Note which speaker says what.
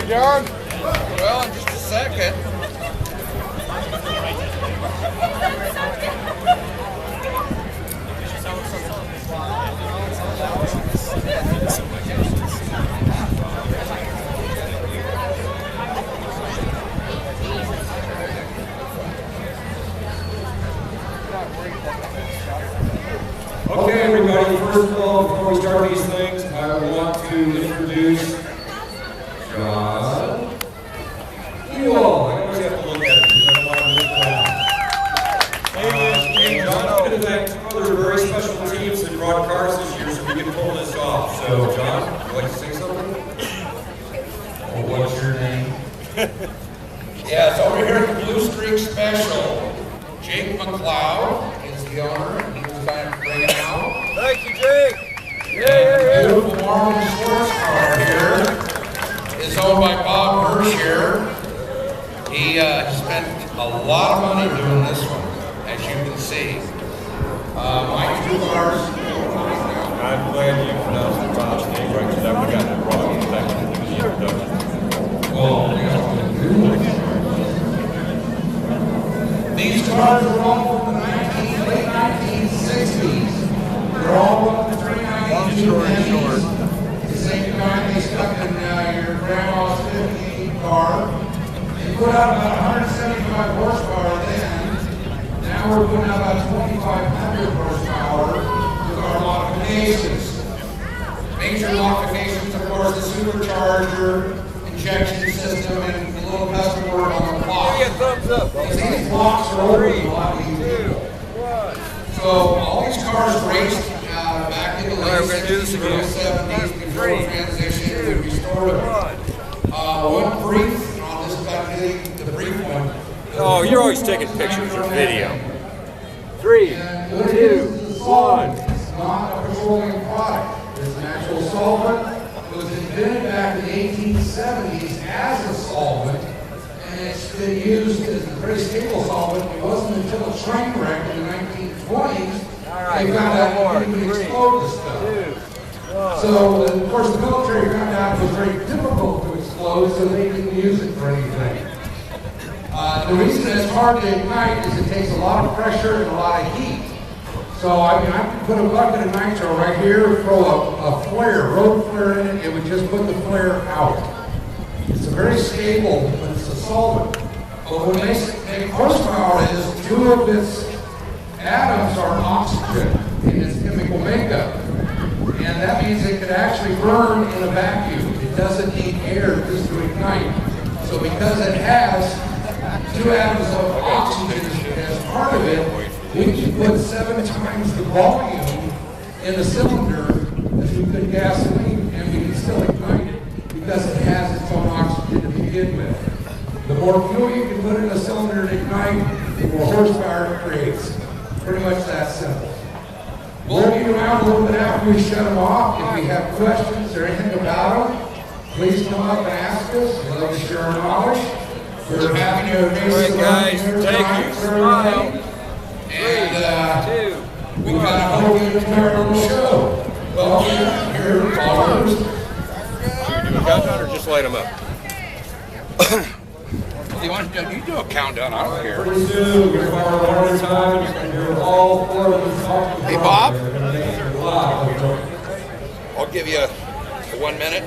Speaker 1: ready, John?
Speaker 2: Well, in just a second.
Speaker 3: Okay, everybody, first of all, before we start these things, I want to introduce John. You all, I always have to look at it because I don't want to look at it. And John's going to thank two other very special teams that brought cars this year so we can pull this off. So, John, would you like to say something? Oh, what's your name?
Speaker 2: Yeah, it's over here at the Blue Streak Special. Jake McLeod is the owner, and he was kind of bringing it out.
Speaker 1: Thank you, Jake.
Speaker 2: Yeah. Beautiful Marlin sports car here is owned by Bob Hirsch here. He spent a lot of money doing this one, as you can see. My two cars.
Speaker 1: I'm glad you pronounced the Bob's name right, because I would have gotten it wrong in the introduction.
Speaker 2: Oh, yeah. These cars are all from the late 1960s. They're all up to 392 pennies. The same kind they stuck in your grandma's 58 car. They put out about 175 horsepower then. Now we're putting out about 2,500 horsepower with our modifications. Major modifications, of course, the supercharger, injection system, and a little custom work on the block.
Speaker 1: Give me a thumbs up.
Speaker 2: These blocks are over a lot easier. So all these cars raced back in the late 60s and early 70s before transition. We restored them. One brief on this, the brief one.
Speaker 1: Oh, you're always taking pictures or video. 3, 2, 1.
Speaker 2: It's not a petroleum product. It's an actual solvent. It was invented back in the 1870s as a solvent, and it's been used as a very stable solvent. It wasn't until a train wreck in the 1920s they found out you could explode the stuff. So, of course, the military found out it was very difficult to explode, so they didn't use it for anything. The reason it's hard to ignite is it takes a lot of pressure and a lot of heat. So, I mean, I could put a bucket of nitro right here, throw a flare, road flare in it, it would just put the flare out. It's a very stable, but it's a solvent. But when they make horsepower is, two of its atoms are oxygen in its chemical makeup. And that means it could actually burn in a vacuum. It doesn't need air just to ignite. So because it has two atoms of oxygen as part of it, we can put 7 times the volume in the cylinder as we could gasoline, and we can still ignite it because it has its own oxygen to begin with. The more fuel you can put in a cylinder to ignite, the more horsepower it creates. Pretty much that simple. We'll be around a little bit after we shut them off. If you have questions or anything about them, please come up and ask us. We'd love to share our knowledge. We're happy to
Speaker 1: All right, guys, take your smile.
Speaker 2: And we kind of hope you enjoy the show. Well, here followers.
Speaker 1: You do a countdown or just light them up?
Speaker 2: You want to do? You do a countdown. I don't care.
Speaker 3: Pretty soon, we're going to have one at a time. You're going to hear all four of them talking.
Speaker 2: Hey, Bob.
Speaker 3: They're going to make it live.
Speaker 2: I'll give you 1 minute.